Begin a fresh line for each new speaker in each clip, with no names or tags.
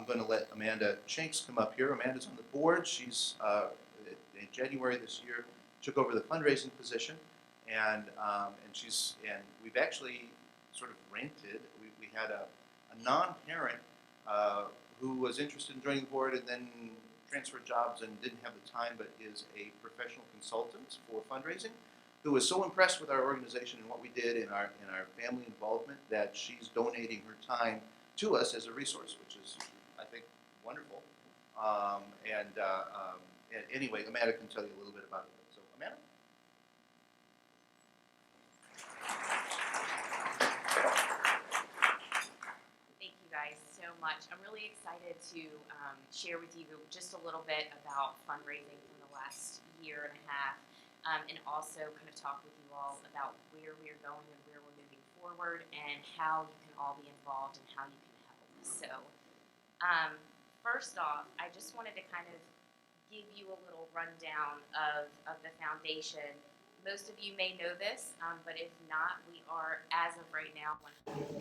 going to let Amanda Shanks come up here. Amanda's on the board. She's, in January this year, took over the fundraising position, and we've actually sort of rented. We had a non-parent who was interested in joining the board and then transferred jobs and didn't have the time, but is a professional consultant for fundraising, who was so impressed with our organization and what we did in our family involvement that she's donating her time to us as a resource, which is, I think, wonderful. Anyway, Amanda can tell you a little bit about it. So, Amanda?
Thank you guys so much. I'm really excited to share with you just a little bit about fundraising from the last year and a half, and also kind of talk with you all about where we're going and where we're moving forward and how you can all be involved and how you can help. So, first off, I just wanted to kind of give you a little rundown of the foundation. Most of you may know this, but if not, we are, as of right now, 100%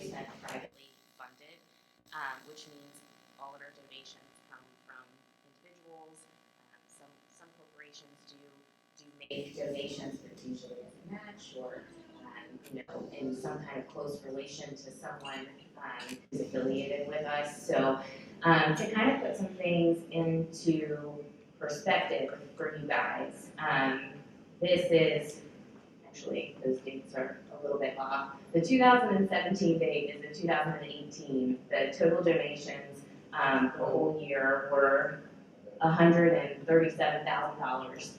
privately funded, which means all of our donations come from individuals. Some corporations do make donations, but usually as a match or in some kind of close relation to someone who's affiliated with us. So to kind of put some things into perspective for you guys, this is, actually those dates are a little bit off. The 2017 date is the 2018. The total donations the whole year were $137,000,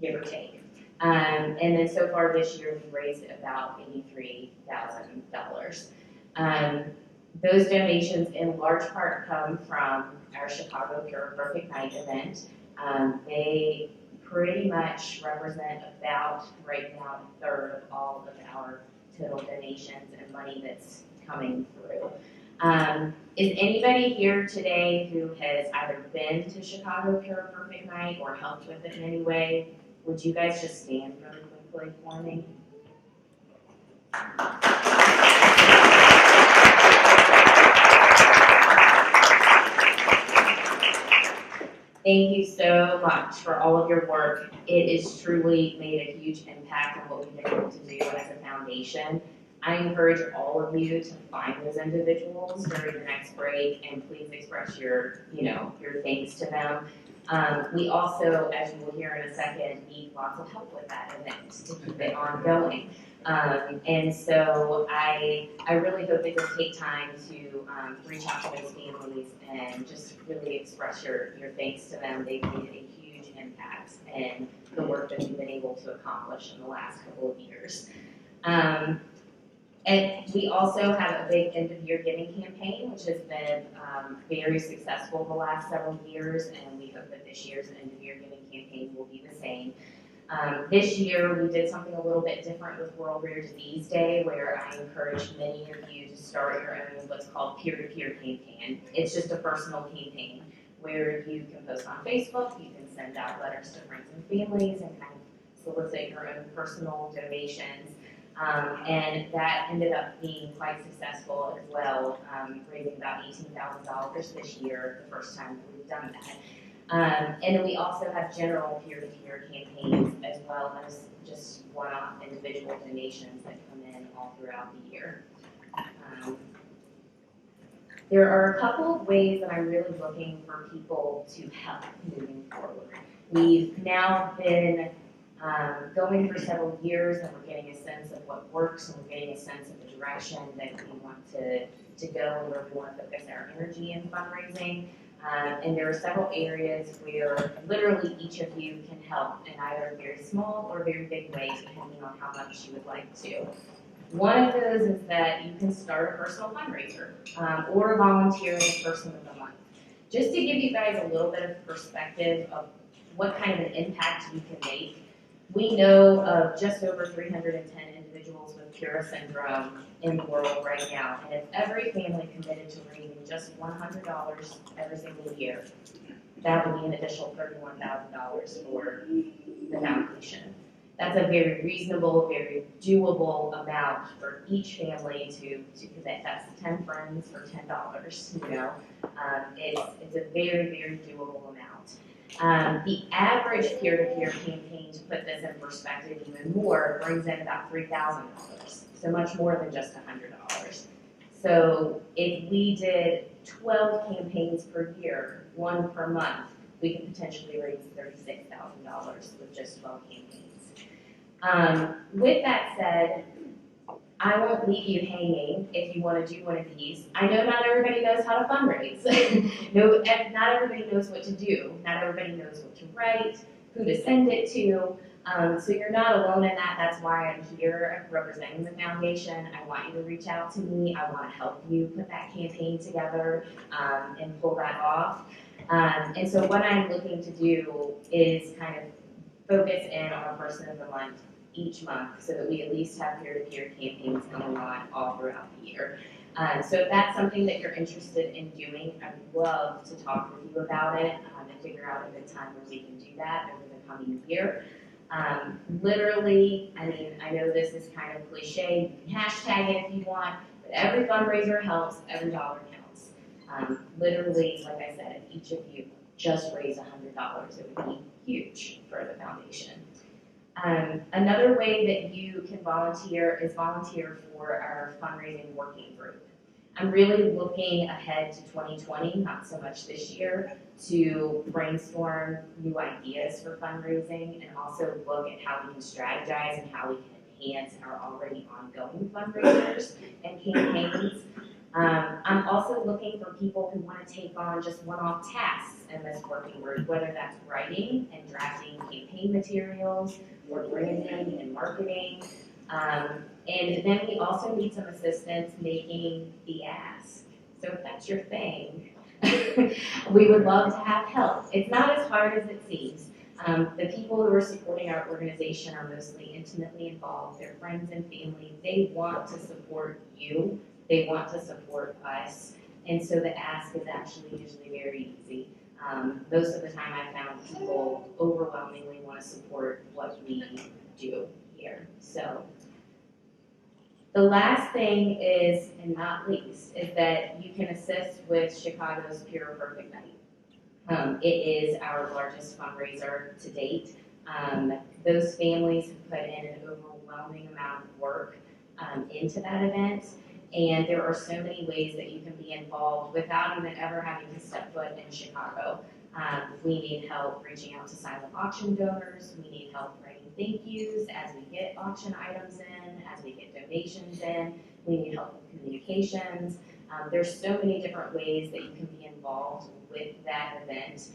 give or take. And then so far this year, we've raised about $83,000. Those donations in large part come from our Chicago PURA Perfect Night event. They pretty much represent about, right now, a third of all of our total donations and money that's coming through. Is anybody here today who has either been to Chicago PURA Perfect Night or helped with it in any way? Would you guys just stand really quickly for me? Thank you so much for all of your work. It has truly made a huge impact on what we've been able to do as a foundation. I encourage all of you to find those individuals during the next break and please express your thanks to them. We also, as you will hear in a second, need lots of help with that event to keep it ongoing. And so I really hope that you'll take time to reach out to those families and just really express your thanks to them. They've made a huge impact in the work that we've been able to accomplish in the last couple of years. And we also have a big end-of-year giving campaign, which has been very successful the last several years, and we hope that this year's end-of-year giving campaign will be the same. This year, we did something a little bit different with World Rare Disease Day, where I encouraged many of you to start your own what's called peer-to-peer campaign. It's just a personal campaign where you can post on Facebook, you can send out letters to friends and families, and kind of solicit your own personal donations. And that ended up being quite successful as well, raising about $18,000 this year, the first time that we've done that. And then we also have general peer-to-peer campaigns as well as just one-off individual donations that come in all throughout the year. There are a couple of ways that I'm really looking for people to help moving forward. We've now been going for several years, and we're getting a sense of what works, and we're getting a sense of the direction that we want to go and where we want to focus our energy in fundraising. And there are several areas where literally each of you can help in either a very small or very big way, depending on how much you would like to. One of those is that you can start a personal fundraiser or volunteer in the person of the month. Just to give you guys a little bit of perspective of what kind of an impact you can make, we know of just over 310 individuals with PURA syndrome in the world right now. And if every family committed to raising just $100 every single year, that would be an additional $31,000 for the foundation. That's a very reasonable, very doable amount for each family to commit. That's 10 friends for $10, you know. It's a very, very doable amount. The average peer-to-peer campaign, to put this in perspective even more, brings in about $3,000, so much more than just $100. So if we did 12 campaigns per year, one per month, we could potentially raise $36,000 with just 12 campaigns. With that said, I won't leave you hanging if you want to do one of these. I know not everybody knows how to fundraise. No, not everybody knows what to do. Not everybody knows what to write, who to send it to. So you're not alone in that. That's why I'm here representing the foundation. I want you to reach out to me. I want to help you put that campaign together and pull that off. And so what I'm looking to do is kind of focus in on a person of the month each month so that we at least have peer-to-peer campaigns going on all throughout the year. So if that's something that you're interested in doing, I'd love to talk with you about it and figure out a good time where we can do that over the coming year. Literally, I mean, I know this is kind of cliche, you can hashtag it if you want, but every fundraiser helps, every dollar counts. Literally, like I said, if each of you just raise $100, it would be huge for the foundation. Another way that you can volunteer is volunteer for our fundraising working group. I'm really looking ahead to 2020, not so much this year, to brainstorm new ideas for fundraising and also look at how we can strategize and how we can enhance our already ongoing fundraisers and campaigns. I'm also looking for people who want to take on just one-off tasks in this working group, whether that's writing and drafting campaign materials or branding and marketing. And then we also need some assistance making the ask. So if that's your thing, we would love to have help. It's not as hard as it seems. The people who are supporting our organization are mostly intimately involved. They're friends and family. They want to support you. They want to support us. And so the ask is actually usually very easy. Most of the time I found people overwhelmingly want to support what we do here. So the last thing is, and not least, is that you can assist with Chicago's PURA Perfect Night. It is our largest fundraiser to date. Those families have put in an overwhelming amount of work into that event. And there are so many ways that you can be involved without even ever having to step foot in Chicago. We need help reaching out to silent auction donors. We need help writing thank yous as we get auction items in, as we get donations in. We need help with communications. There's so many different ways that you can be involved with that event.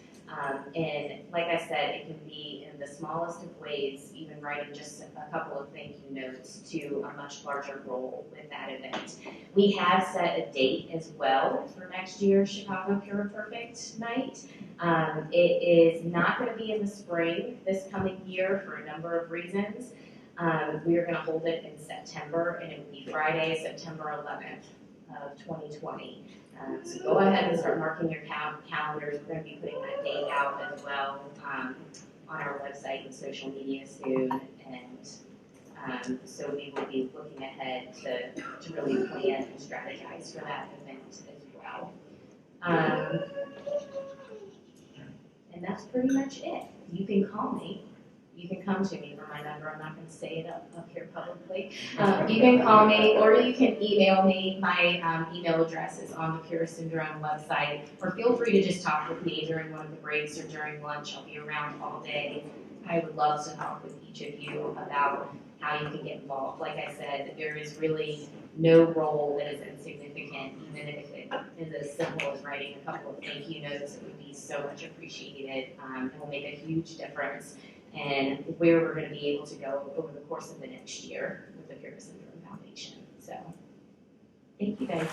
And like I said, it can be in the smallest of ways, even writing just a couple of thank you notes to a much larger role with that event. We have set a date as well for next year's Chicago PURA Perfect Night. It is not going to be in the spring this coming year for a number of reasons. We are going to hold it in September, and it will be Friday, September 11th of 2020. So go ahead and start marking your calendars. We're going to be putting that date out as well on our website and social media soon. And so we will be looking ahead to really plan and strategize for that event as well. And that's pretty much it. You can call me. You can come to me for my number. I'm not going to say it up here publicly. You can call me or you can email me. My email address is on the PURA Syndrome website. Or feel free to just talk with me during one of the breaks or during lunch. I'll be around all day. I would love to talk with each of you about how you can get involved. Like I said, there is really no role that is insignificant, even if it is as simple as writing a couple of thank you notes. It would be so much appreciated. It will make a huge difference and where we're going to be able to go over the course of the next year with the PURA Syndrome Foundation. So, thank you guys.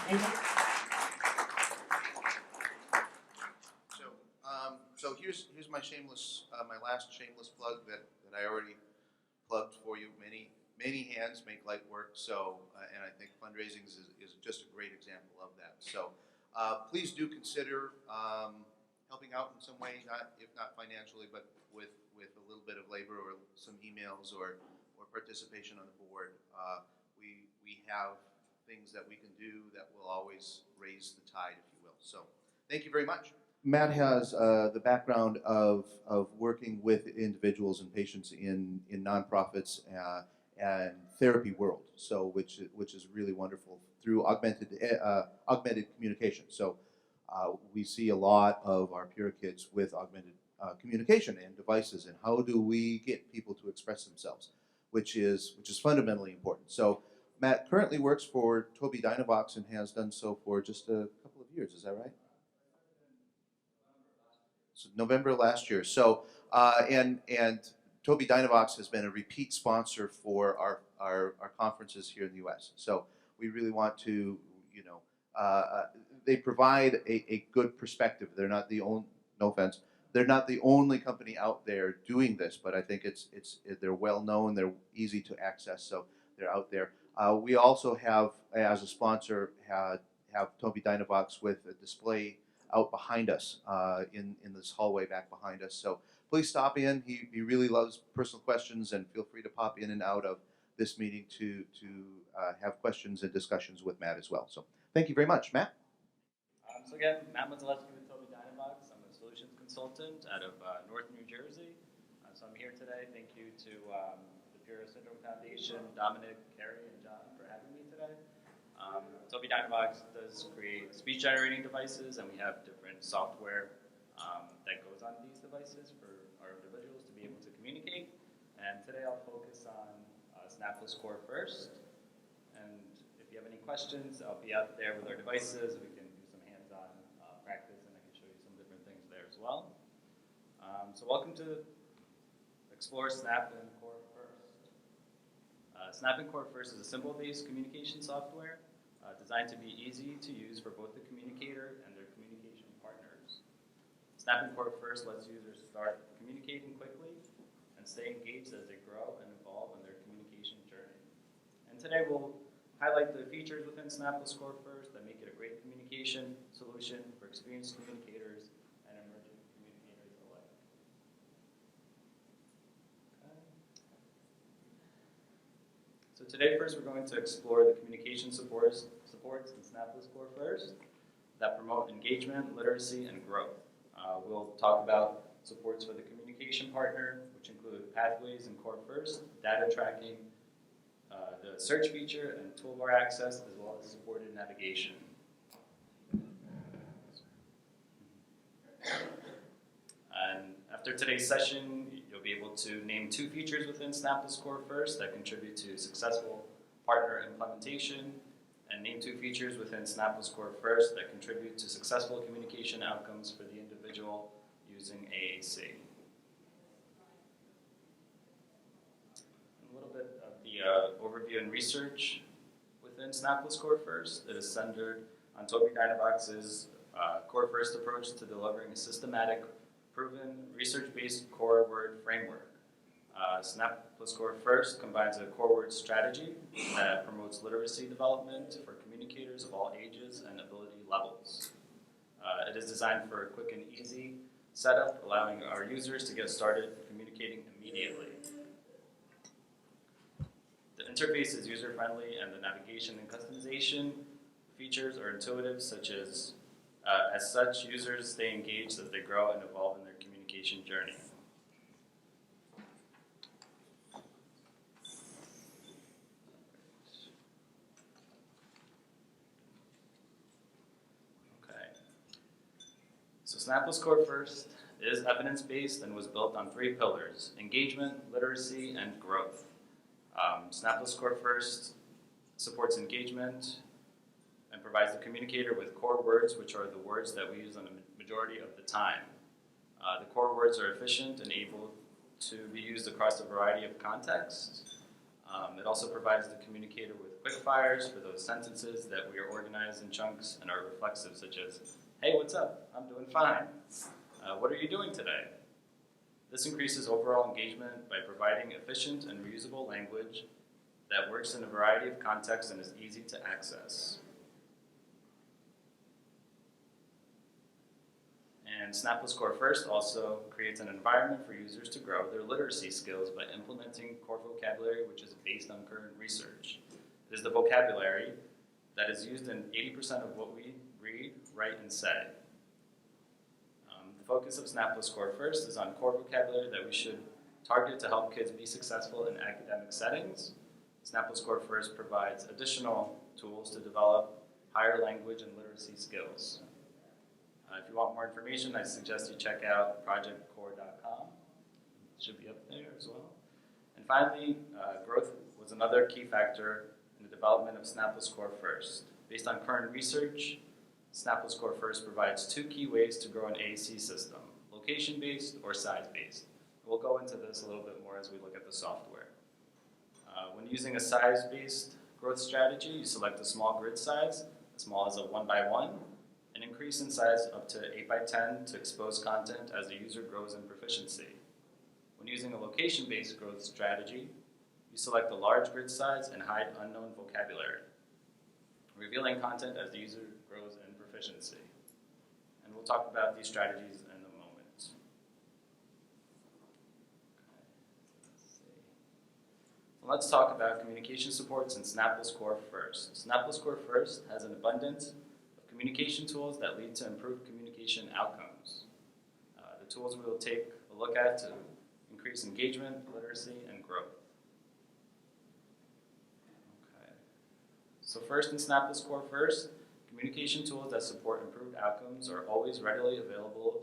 So here's my shameless, my last shameless plug that I already plugged for you. Many hands make light work. So, and I think fundraising is just a great example of that. So, please do consider helping out in some way, not if not financially, but with a little bit of labor or some emails or participation on the board. We have things that we can do that will always raise the tide, if you will. So thank you very much. Matt has the background of working with individuals and patients in nonprofits and therapy world, so which is really wonderful through augmented communication. So we see a lot of our PURA kids with augmented communication and devices, and how do we get people to express themselves, which is fundamentally important. So Matt currently works for TobiiDynavox and has done so for just a couple of years. Is that right? So November last year. So and TobiiDynavox has been a repeat sponsor for our conferences here in the U.S. So we really want to, you know, they provide a good perspective. They're not the only, no offense, they're not the only company out there doing this, but I think they're well known, they're easy to access, so they're out there. We also have, as a sponsor, have TobiiDynavox with a display out behind us in this hallway back behind us. So please stop in. He really loves personal questions, and feel free to pop in and out of this meeting to have questions and discussions with Matt as well. So thank you very much, Matt.
So again, Matt Modzleweski with TobiiDynavox. I'm a solutions consultant out of North New Jersey. So I'm here today. Thank you to the PURA Syndrome Foundation, Dominic, Carrie, and John for having me today. TobiiDynavox does create speech-generating devices, and we have different software that goes on these devices for our individuals to be able to communicate. And today I'll focus on Snapless Core first. And if you have any questions, I'll be out there with our devices. We can do some hands-on practice, and I can show you some different things there as well. So welcome to Explore Snap and Core First. Snap and Core First is a symbol-based communication software designed to be easy to use for both the communicator and their communication partners. Snap and Core First lets users start communicating quickly and stay engaged as they grow and evolve in their communication journey. And today we'll highlight the features within Snapless Core First that make it a great communication solution for experienced communicators and emerging communicators alike. Okay. So today first we're going to explore the communication supports in Snapless Core First that promote engagement, literacy, and growth. We'll talk about supports for the communication partner, which include pathways in Core First, data tracking, the search feature, and Toolbar Access, as well as supported navigation. And after today's session, you'll be able to name 2 features within Snapless Core First that contribute to successful partner implementation, and name 2 features within Snapless Core First that contribute to successful communication outcomes for the individual using AAC. A little bit of the overview and research within Snapless Core First. It is centered on TobiiDynavox's Core First approach to delivering a systematic, proven, research-based core word framework. Snapless Core First combines a core word strategy that promotes literacy development for communicators of all ages and ability levels. It is designed for a quick and easy setup, allowing our users to get started communicating immediately. The interface is user-friendly, and the navigation and customization features are intuitive, as such, users stay engaged as they grow and evolve in their communication journey. So Snapless Core First is evidence-based and was built on 3 pillars: engagement, literacy, and growth. Snapless Core First supports engagement and provides the communicator with core words, which are the words that we use on the majority of the time. The core words are efficient and able to be used across a variety of contexts. It also provides the communicator with quick fires for those sentences that we are organized in chunks and are reflexive, such as, "Hey, what's up? I'm doing fine. What are you doing today?" This increases overall engagement by providing efficient and reusable language that works in a variety of contexts and is easy to access. And Snap Score First also creates an environment for users to grow their literacy skills by implementing core vocabulary which is based on current research. It is the vocabulary that is used in 80% of what we read, write, and say. The focus of Snap Score First is on core vocabulary that we should target to help kids be successful in academic settings. Snap Score First provides additional tools to develop higher language and literacy skills. If you want more information, I suggest you check out projectcore.com. It should be up there as well. And finally, growth was another key factor in the development of Snap Score First. Based on current research, Snap Score First provides two key ways to grow an AAC system, location-based or size-based. We'll go into this a little bit more as we look at the software. When using a size-based growth strategy, you select a small grid size, as small as a 1x1, and increase in size up to 8x10 to expose content as the user grows in proficiency. When using a location-based growth strategy, you select a large grid size and hide unknown vocabulary, revealing content as the user grows in proficiency. And we'll talk about these strategies in a moment. Let's talk about communication supports in Snap Score First. Snap Score First has an abundance of communication tools that lead to improved communication outcomes. The tools we will take a look at to increase engagement, literacy, and growth. Okay. So first in Snap Score First, communication tools that support improved outcomes are always readily available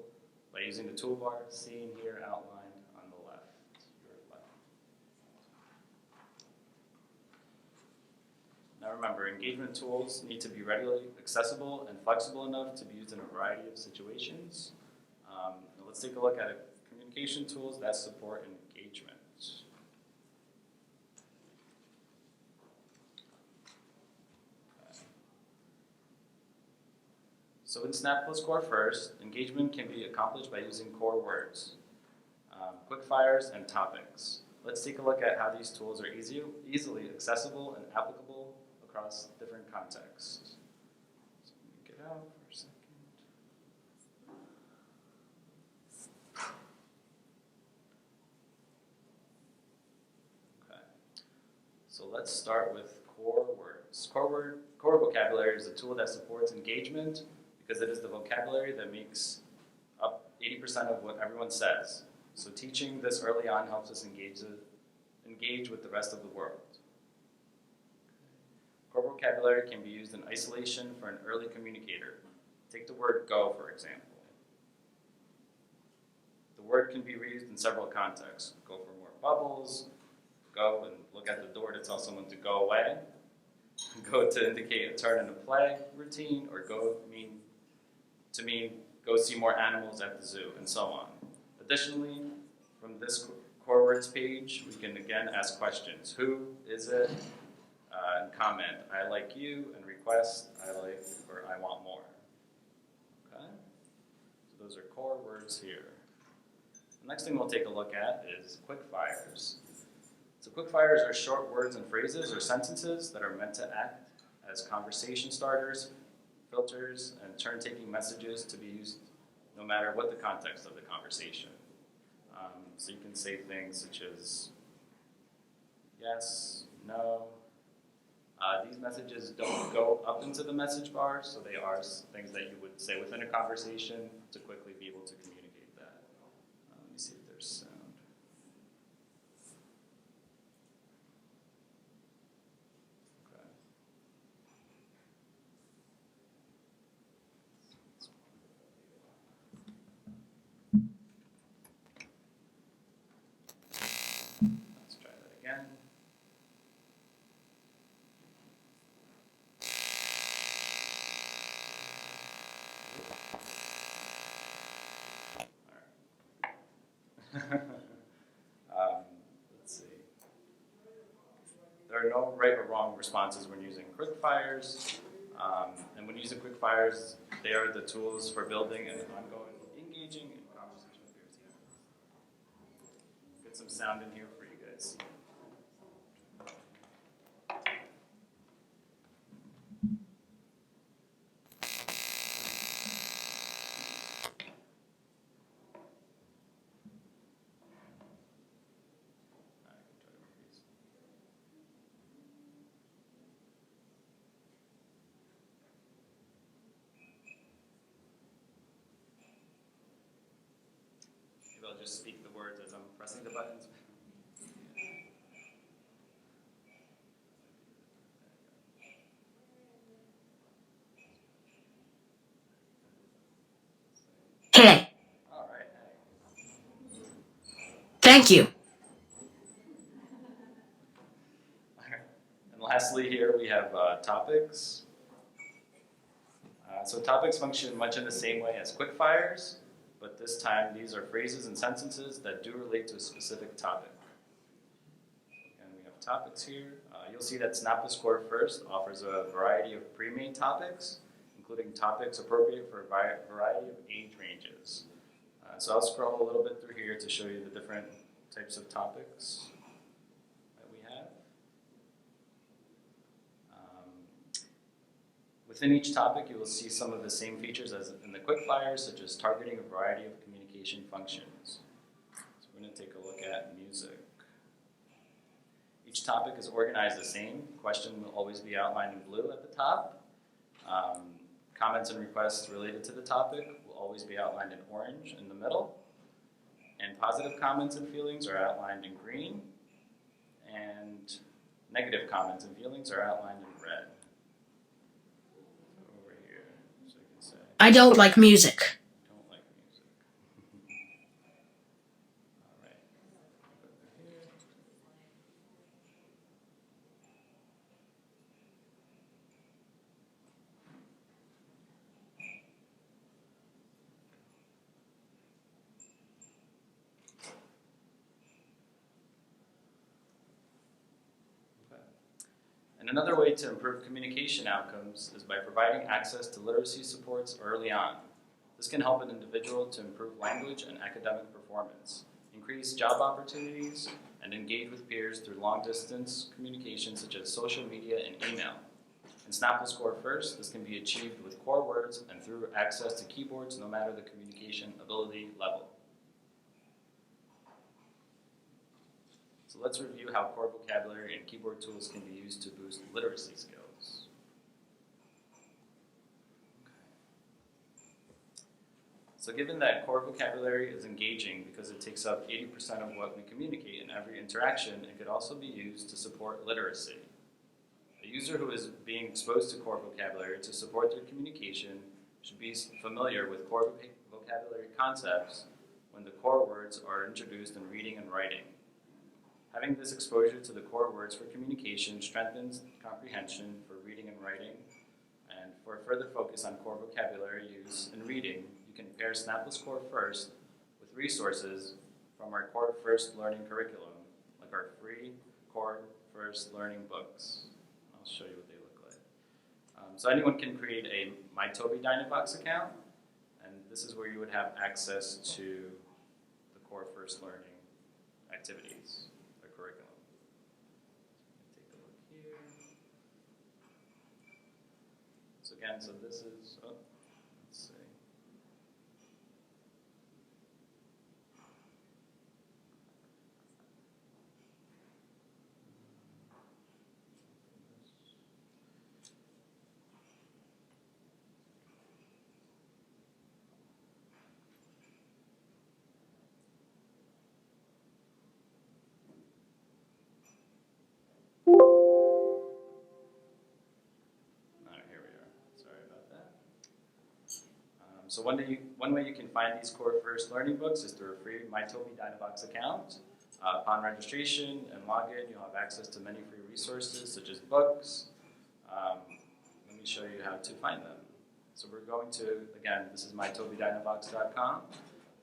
by using the toolbar seen here outlined on the left, your left. Now remember, engagement tools need to be readily accessible and flexible enough to be used in a variety of situations. Let's take a look at communication tools that support engagement. So in Snap Score First, engagement can be accomplished by using core words, quick fires, and topics. Let's take a look at how these tools are easily accessible and applicable across different contexts. So let me get out for a second. Okay. So let's start with core words. Core vocabulary is a tool that supports engagement because it is the vocabulary that makes up 80% of what everyone says. So teaching this early on helps us engage with the rest of the world. Core vocabulary can be used in isolation for an early communicator. Take the word go, for example. The word can be reused in several contexts. Go for more bubbles, go and look at the door to tell someone to go away, go to indicate a turn in a play routine, or go to mean go see more animals at the zoo, and so on. Additionally, from this core words page, we can again ask questions. Who is it? And comment, I like you, and request, I like, or I want more. Okay? So those are core words here. The next thing we'll take a look at is quick fires. So quick fires are short words and phrases or sentences that are meant to act as conversation starters, filters, and turn-taking messages to be used no matter what the context of the conversation. So you can say things such as yes, no. These messages don't go up into the message bar, so they are things that you would say within a conversation to quickly be able to communicate that. Let me see if there's sound. Okay. Let's try that again. Let's see. There are no right or wrong responses when using quick fires. And when using quick fires, they are the tools for building an ongoing, engaging, and conversational peers. Get some sound in here for you guys. I'll just speak the words as I'm pressing the buttons.
Hey,
All right.
thank you.
All right. And lastly here we have topics. So topics function much in the same way as quickfires, but this time these are phrases and sentences that do relate to a specific topic. And we have topics here. You'll see that Snap the Score First offers a variety of pre-made topics, including topics appropriate for a variety of age ranges. So I'll scroll a little bit through here to show you the different types of topics that we have. Within each topic, you will see some of the same features as in the quickfires, such as targeting a variety of communication functions. So we're going to take a look at music. Each topic is organized the same. Question will always be outlined in blue at the top. Comments and requests related to the topic will always be outlined in orange in the middle. And positive comments and feelings are outlined in green. And negative comments and feelings are outlined in red. Over here, so you can say,
I don't like music.
don't like music. All right. Over here. And another way to improve communication outcomes is by providing access to literacy supports early on. This can help an individual to improve language and academic performance, increase job opportunities, and engage with peers through long-distance communication such as social media and email. In Snap the Score First, this can be achieved with core words and through access to keyboards no matter the communication ability level. So let's review how core vocabulary and keyboard tools can be used to boost literacy skills. So given that core vocabulary is engaging because it takes up 80% of what we communicate in every interaction, it could also be used to support literacy. A user who is being exposed to core vocabulary to support their communication should be familiar with core vocabulary concepts when the core words are introduced in reading and writing. Having this exposure to the core words for communication strengthens comprehension for reading and writing. And for further focus on core vocabulary use in reading, you can pair Snap the Score First with resources from our Core First Learning curriculum, like our free Core First Learning books. I'll show you what they look like. So anyone can create a My TobiiDynavox account, and this is where you would have access to the Core First Learning activities. Curriculum. Take a look here. So again, this is, let's see. So one way you can find these Core First Learning books is through a free My TobiiDynavox account. Upon registration and login, you'll have access to many free resources such as books. Let me show you how to find them. So we're going to, again, this is mytobiidynavox.com.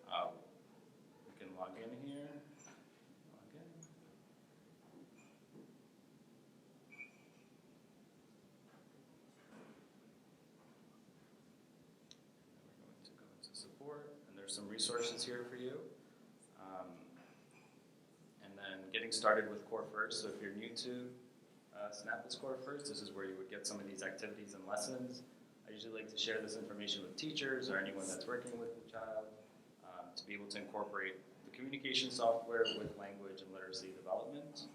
You can log in here. Log in. Support, and there's some resources here for you. And then getting started with Core First. So if you're new to Snap the Score First, this is where you would get some of these activities and lessons. I usually like to share this information with teachers or anyone that's working with the child to be able to incorporate the communication software with language and literacy development.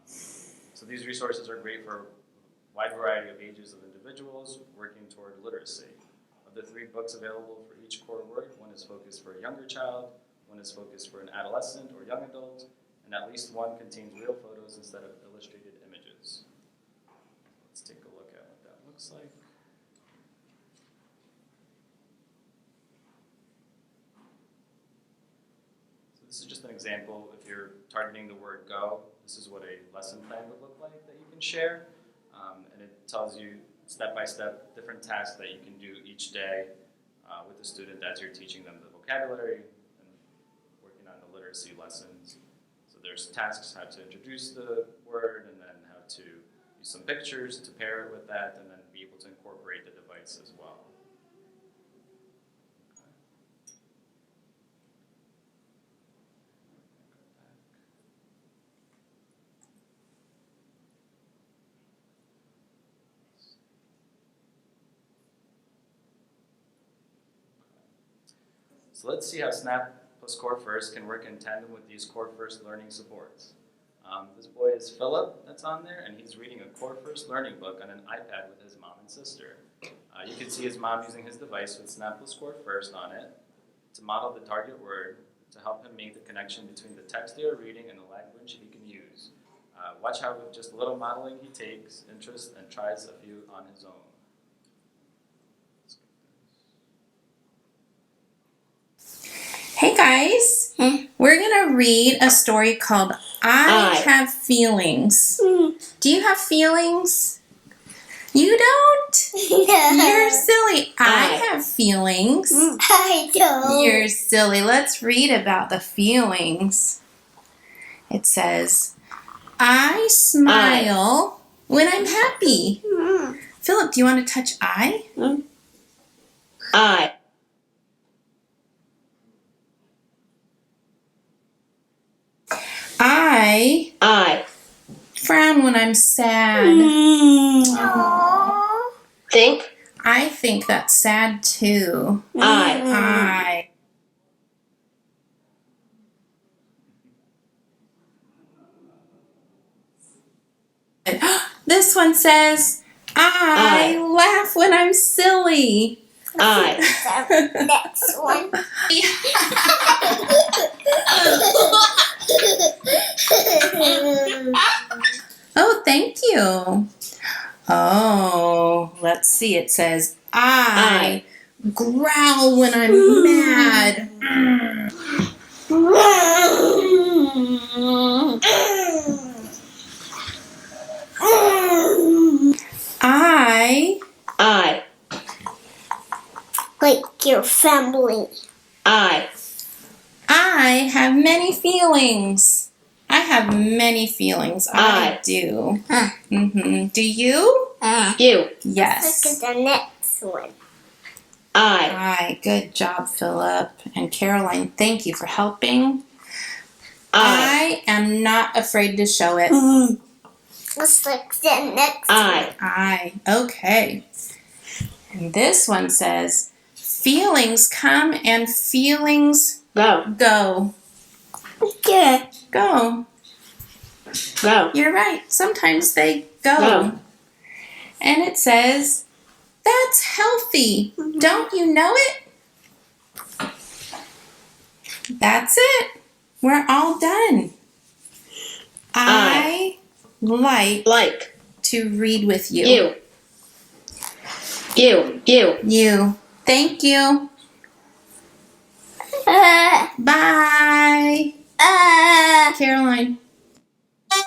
So these resources are great for a wide variety of ages of individuals working toward literacy. Of the 3 books available for each core word, one is focused for a younger child, one is focused for an adolescent or young adult, and at least one contains real photos instead of illustrated images. Let's take a look at what that looks like. So this is just an example. If you're targeting the word go, this is what a lesson plan would look like that you can share. And it tells you step-by-step different tasks that you can do each day with the student as you're teaching them the vocabulary and working on the literacy lessons. So there's tasks, how to introduce the word, and then how to use some pictures to pair it with that, and then be able to incorporate the device as well. So let's see how Snap plus Core First can work in tandem with these Core First learning supports. This boy is Philip that's on there, and he's reading a Core First learning book on an iPad with his mom and sister. You can see his mom using his device with Snap plus Core First on it to model the target word to help him make the connection between the text they are reading and the language he can use. Watch how with just a little modeling he takes interest and tries a few on his own.
Hey guys, we're gonna read a story called I Have Feelings. Do you have feelings? You don't? You're silly. I have feelings.
I don't.
You're silly. Let's read about the feelings. It says, I smile when I'm happy. Philip, do you want to touch I?
I.
I frown when I'm sad.
Think.
I think that's sad too.
I.
This one says, I laugh when I'm silly.
I.
Next one.
Oh, thank you. Oh, let's see. It says, I growl when I'm mad.
I.
Like your family.
I.
have many feelings. I have many feelings. I do. Do you?
You.
Yes.
Look at the next one.
I.
Good job, Philip. And Caroline, thank you for helping.
I.
I am not afraid to show it.
Let's look at the next
I.
Okay. And this one says, feelings come and feelings
Go.
go.
one.
Go.
Go.
You're right. Sometimes they go.
Go.
And it says, that's healthy. Don't you know it? That's it. We're all done. I like to read with you.
You.
You. Thank you. Bye. Caroline.
You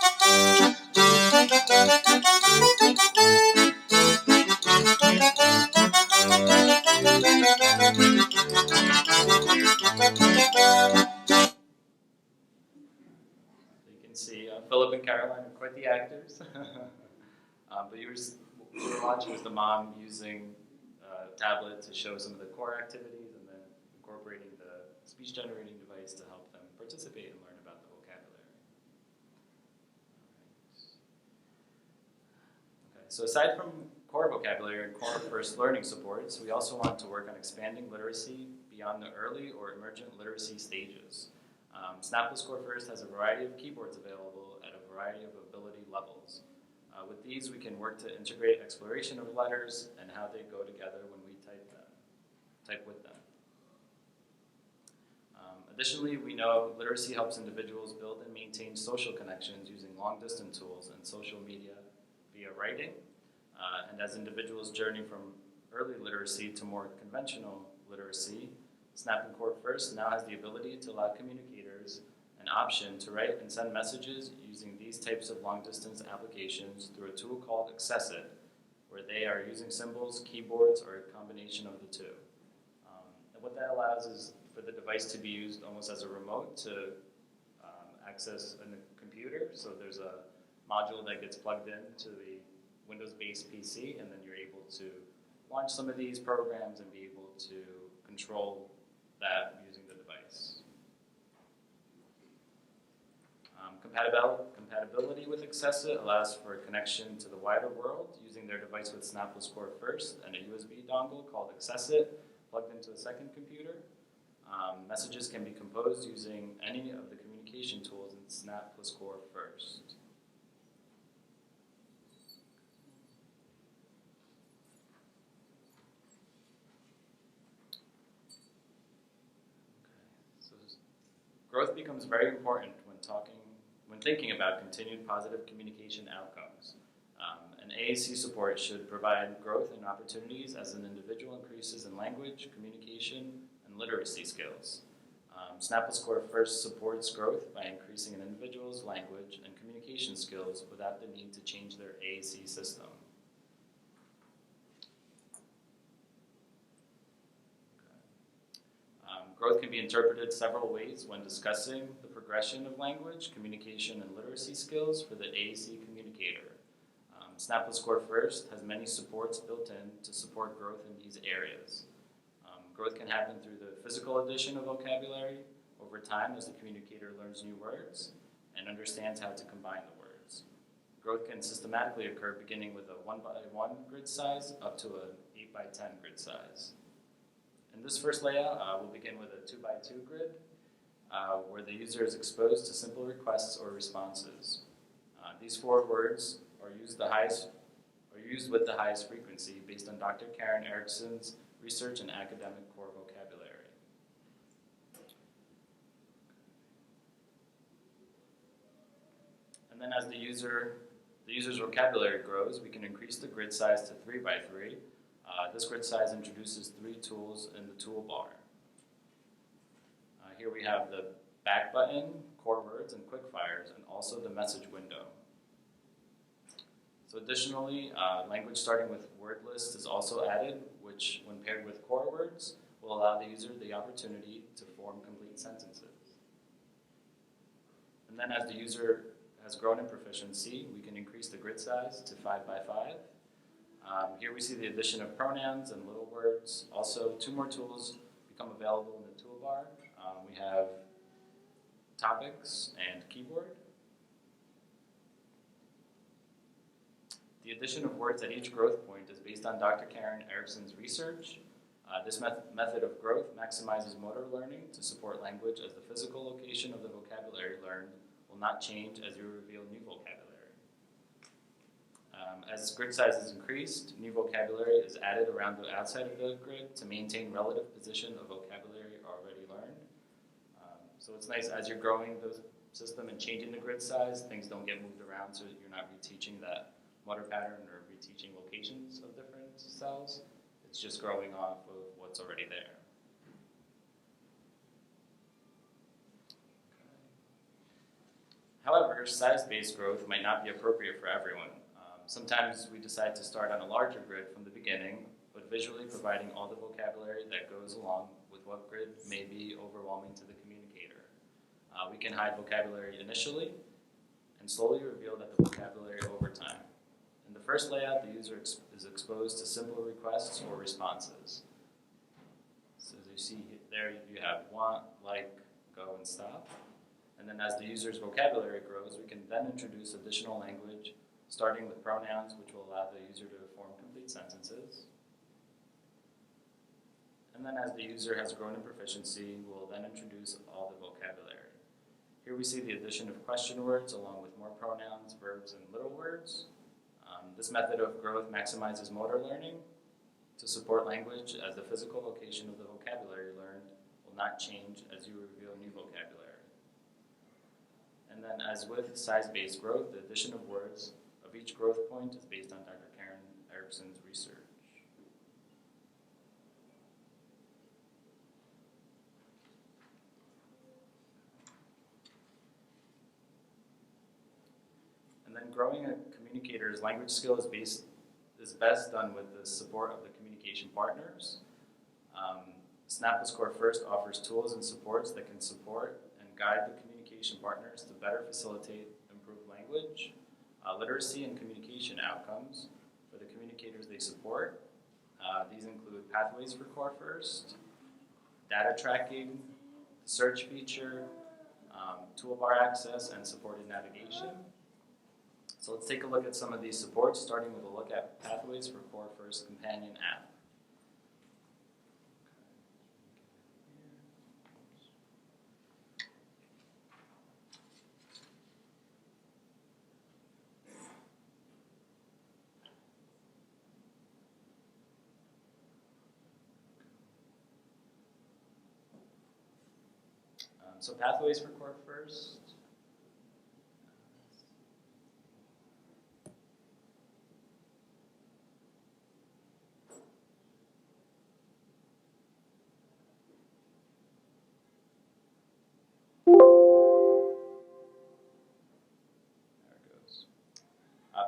can see Philip and Caroline are quite the actors. But what you were watching was the mom using a tablet to show some of the core activities and then incorporating the speech generating device to help them participate and learn about the vocabulary. Okay, so aside from core vocabulary and core first learning supports, we also want to work on expanding literacy beyond the early or emergent literacy stages. Snap plus Core First has a variety of keyboards available at a variety of ability levels. With these, we can work to integrate exploration of letters and how they go together when we type with them. Additionally, we know literacy helps individuals build and maintain social connections using long-distance tools and social media via writing. And as individuals journey from early literacy to more conventional literacy, Snap and Core First now has the ability to allow communicators an option to write and send messages using these types of long-distance applications through a tool called Accessit, where they are using symbols, keyboards, or a combination of the two. And what that allows is for the device to be used almost as a remote to access a computer. So there's a module that gets plugged into the Windows-based PC, and then you're able to launch some of these programs and be able to control that using the device. Compatibility with Accessit allows for a connection to the wider world using their device with Snap plus Core First and a USB dongle called Accessit plugged into a second computer. Messages can be composed using any of the communication tools in Snap plus Core First. So growth becomes very important when thinking about continued positive communication outcomes. And AAC support should provide growth and opportunities as an individual increases in language, communication, and literacy skills. Snap plus Core First supports growth by increasing an individual's language and communication skills without the need to change their AAC system. Growth can be interpreted several ways when discussing the progression of language, communication, and literacy skills for the AAC communicator. Snap plus Core First has many supports built in to support growth in these areas. Growth can happen through the physical addition of vocabulary over time as the communicator learns new words and understands how to combine the words. Growth can systematically occur beginning with a 1x1 grid size up to an 8x10 grid size. In this first layout, we'll begin with a 2x2 grid where the user is exposed to simple requests or responses. These 4 words are used with the highest frequency based on Dr. Karen Erickson's research and academic core vocabulary. And then as the user's vocabulary grows, we can increase the grid size to 3x3. This grid size introduces 3 tools in the toolbar. Here we have the back button, core words, and quick fires, and also the message window. So additionally, language starting with word list is also added, which when paired with core words will allow the user the opportunity to form complete sentences. And then as the user has grown in proficiency, we can increase the grid size to 5x5. Here we see the addition of pronouns and little words. Also, 2 more tools become available in the toolbar. We have topics and keyboard. The addition of words at each growth point is based on Dr. Karen Erickson's research. This method of growth maximizes motor learning to support language as the physical location of the vocabulary learned will not change as you reveal new vocabulary. As grid size is increased, new vocabulary is added around the outside of the grid to maintain relative position of vocabulary already learned. So it's nice as you're growing the system and changing the grid size, things don't get moved around so you're not reteaching that motor pattern or reteaching locations of different cells. It's just growing off of what's already there. However, size-based growth might not be appropriate for everyone. Sometimes we decide to start on a larger grid from the beginning, but visually providing all the vocabulary that goes along with what grid may be overwhelming to the communicator. We can hide vocabulary initially and slowly reveal that the vocabulary over time. In the first layout, the user is exposed to simple requests or responses. So as you see there, you have want, like, go, and stop. And then as the user's vocabulary grows, we can then introduce additional language, starting with pronouns, which will allow the user to form complete sentences. And then as the user has grown in proficiency, we'll then introduce all the vocabulary. Here we see the addition of question words along with more pronouns, verbs, and little words. This method of growth maximizes motor learning to support language as the physical location of the vocabulary learned will will not change as you reveal new vocabulary. And then as with size-based growth, the addition of words of each growth point is based on Dr. Karen Erickson's research. And then growing a communicator's language skill is best done with the support of the communication partners. Snapless Core First offers tools and supports that can support and guide the communication partners to better facilitate improved language, literacy, and communication outcomes for the communicators they support. These include pathways for Core First, data tracking, the search feature, Toolbar Access, and supported navigation. So let's take a look at some of these supports, starting with a look at Pathways for Core First companion app. So Pathways for Core First.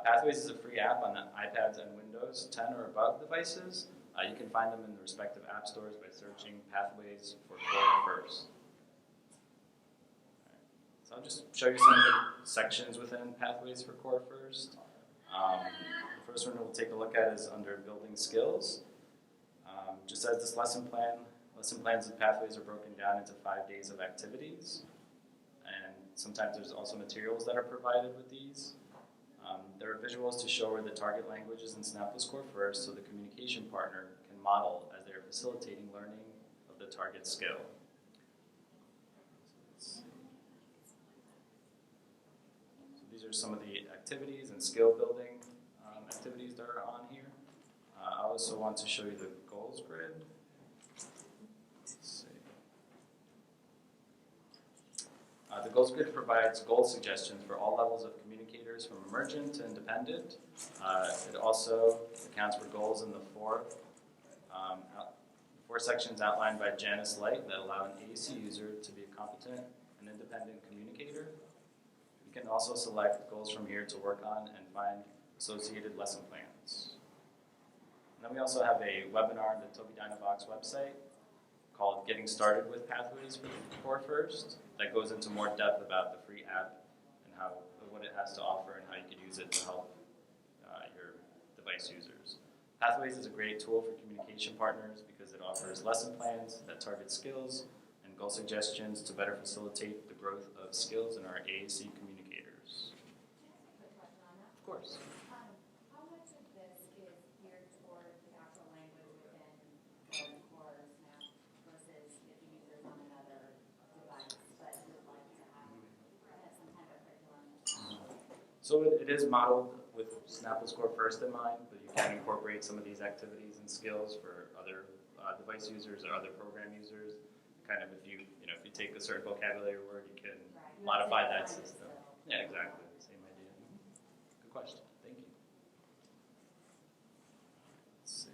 Pathways is a free app on the iPads and Windows 10 or above devices. You can find them in the respective app stores by searching Pathways for Core First. So I'll just show you some of the sections within Pathways for Core First. The first one we'll take a look at is under Building Skills. Just as this lesson plans and pathways are broken down into 5 days of activities. And sometimes there's also materials that are provided with these. There are visuals to show where the target language is in Snapless Core First so the communication partner can model as they're facilitating learning of the target skill. So these are some of the activities and skill building activities that are on here. I also want to show you the goals grid. Let's see. The goals grid provides goal suggestions for all levels of communicators from emergent to independent. It also accounts for goals in the four sections outlined by Janice Light that allow an AAC user to be a competent and independent communicator. You can also select goals from here to work on and find associated lesson plans. And then we also have a webinar on the TobiiDynavox website called Getting Started with Pathways for Core First that goes into more depth about the free app and what it has to offer and how you can use it to help your device users. Pathways is a great tool for communication partners because it offers lesson plans that target skills and goal suggestions to better facilitate the growth of skills in our AAC communicators. Of course.
How much of this is geared toward the actual language within the core snap versus if the user's on another device but would like to have some kind of curriculum?
So it is modeled with Snapless Core First in mind, but you can incorporate some of these activities and skills for other device users or other program users. Kind of if you take a certain vocabulary word, you can modify that system. Yeah, exactly. Same idea. Good question. Thank you. Let's see.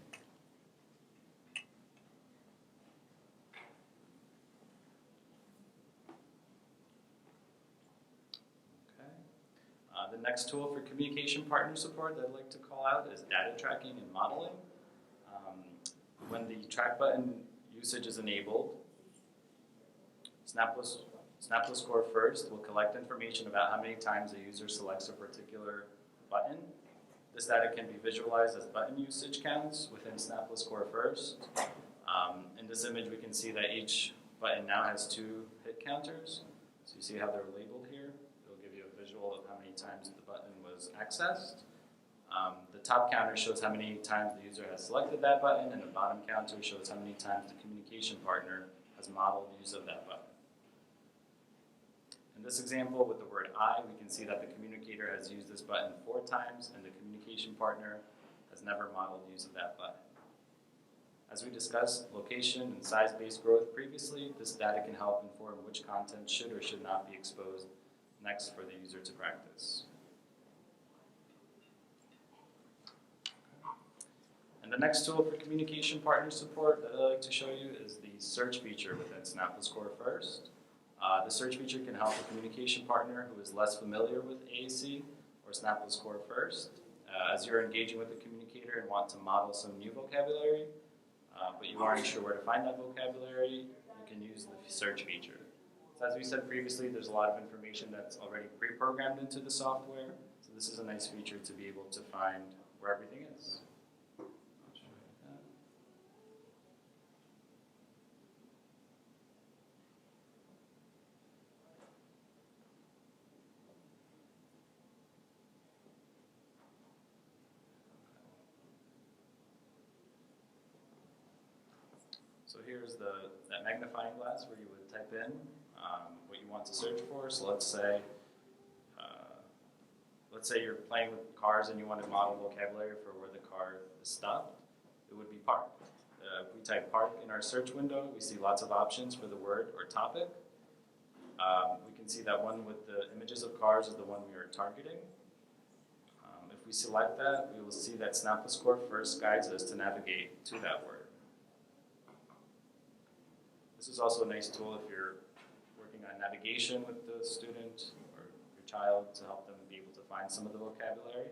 Okay. The next tool for communication partner support that I'd like to call out is data tracking and modeling. When the track button usage is enabled, Snapless Core First will collect information about how many times a user selects a particular button. This data can be visualized as button usage counts within Snapless Core First. In this image, we can see that each button now has 2 hit counters. So you see how they're labeled here. It'll give you a visual of how many times the button was accessed. The top counter shows how many times the user has selected that button, and the bottom counter shows how many times the communication partner has modeled use of that button. In this example with the word I, we can see that the communicator has used this button 4 times and the communication partner has never modeled use of that button. As we discussed location and size-based growth previously, this data can help inform which content should or should not be exposed next for the user to practice. And the next tool for communication partner support that I'd like to show you is the search feature within Snap Score First. The search feature can help a communication partner who is less familiar with AAC or Snap Score First. As you're engaging with the communicator and want to model some new vocabulary, but you aren't sure where to find that vocabulary, you can use the search feature. So as we said previously, there's a lot of information that's already pre-programmed into the software, so this is a nice feature to be able to find where everything is. I'll show you that. So here's that magnifying glass where you would type in what you want to search for. So let's say you're playing with cars and you want to model vocabulary for where the car is stopped. It would be park. If we type park in our search window, we see lots of options for the word or topic. We can see that one with the images of cars is the one we are targeting. If we select that, we will see that Snap Score First guides us to navigate to that word. This is also a nice tool if you're working on navigation with the student or your child to help them be able to find some of the vocabulary.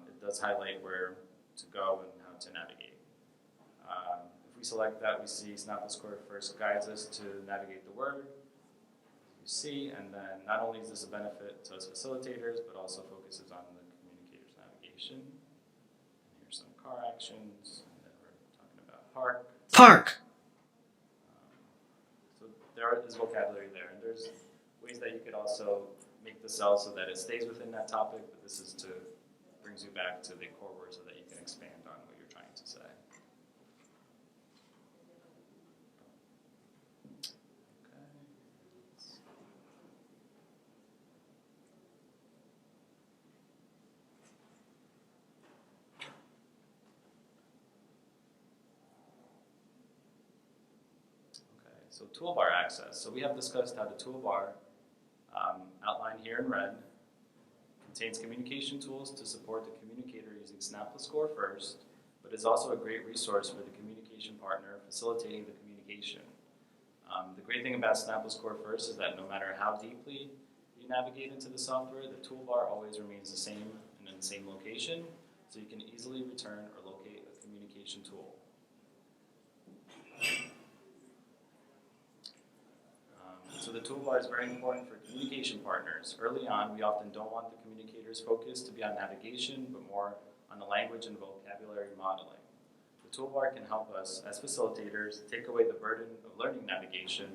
It does highlight where to go and how to navigate. If we select that, we see Snap Score First guides us to navigate the word, as you see, and then not only is this a benefit to us facilitators, but also focuses on the communicator's navigation. And here's some car actions, and then we're talking about park.
Park.
So there is vocabulary there, and there's ways that you could also make the cell so that it stays within that topic, but this is to brings you back to the core word so that you can expand on what you're trying to say. Okay, so toolbar access. So we have discussed how the toolbar, outlined here in red, contains communication tools to support the communicator using Snap Score First, but is also a great resource for the communication partner facilitating the communication. The great thing about Snap Score First is that no matter how deeply you navigate into the software, the toolbar always remains the same and in the same location, so you can easily return or locate a communication tool. So the toolbar is very important for communication partners. Early on, we often don't want the communicator's focus to be on navigation, but more on the language and vocabulary modeling. The toolbar can help us, as facilitators, take away the burden of learning navigation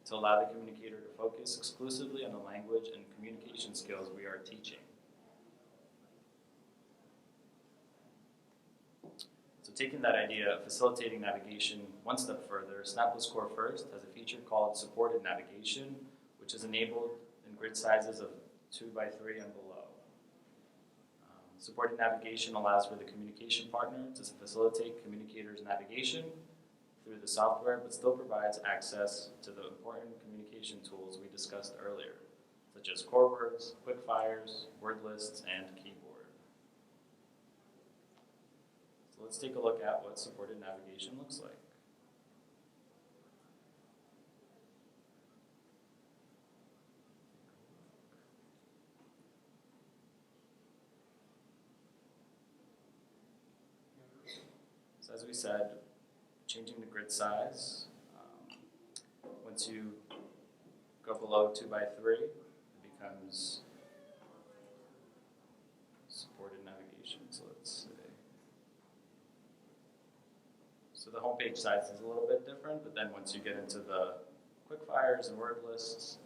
to allow the communicator to focus exclusively on the language and communication skills we are teaching. So taking that idea of facilitating navigation one step further, Snap Score First has a feature called supported navigation, which is enabled in grid sizes of 2 by 3 and below. Supported navigation allows for the communication partner to facilitate communicators' navigation through the software, but still provides access to the important communication tools we discussed earlier, such as core words, quick fires, word lists, and keyboard. So let's take a look at what supported navigation looks like. So as we said, changing the grid size. Once you go below 2 by 3, it becomes supported navigation. So let's see. So the homepage size is a little bit different, but then once you get into the quick fires and word lists,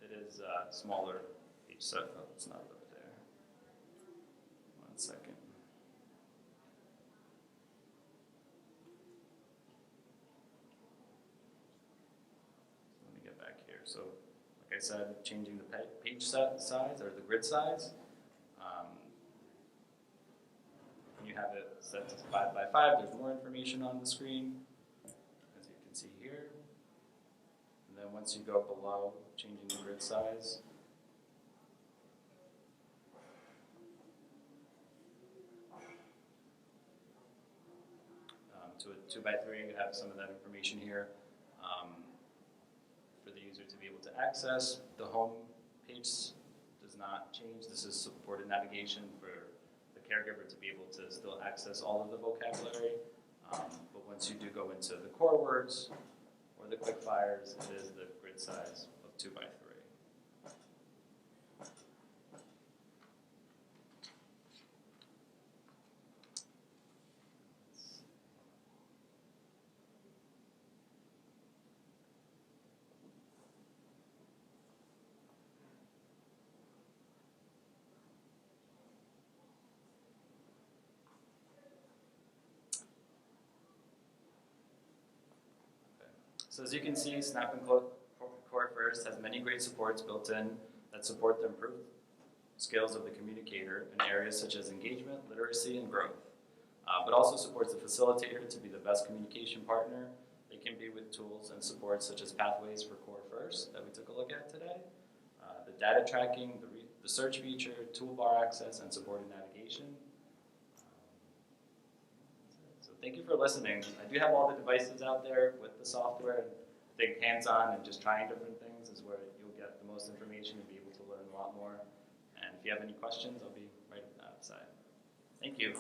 it is smaller page size. Oh, it's not up there. 1 second. Let me get back here. So, like I said, changing the page size or the grid size. When you have it set to 5 by 5, there's more information on the screen, as you can see here. And then once you go below, changing the grid size, to a 2 by 3, you have some of that information here for the user to be able to access. The home page does not change. This is supported navigation for the caregiver to be able to still access all of the vocabulary. But once you do go into the core words or the quick fires, it is the grid size of 2 by 3. So as you can see, Snap and Core First has many great supports built in that support the improved skills of the communicator in areas such as engagement, literacy, and growth, but also supports the facilitator to be the best communication partner they can be with tools and supports such as Pathways for Core First that we took a look at today, the data tracking, the search feature, Toolbar Access, and supported navigation. So thank you for listening. I do have all the devices out there with the software. I think hands-on and just trying different things is where you'll get the most information and be able to learn a lot more. And if you have any questions, I'll be right outside. Thank you.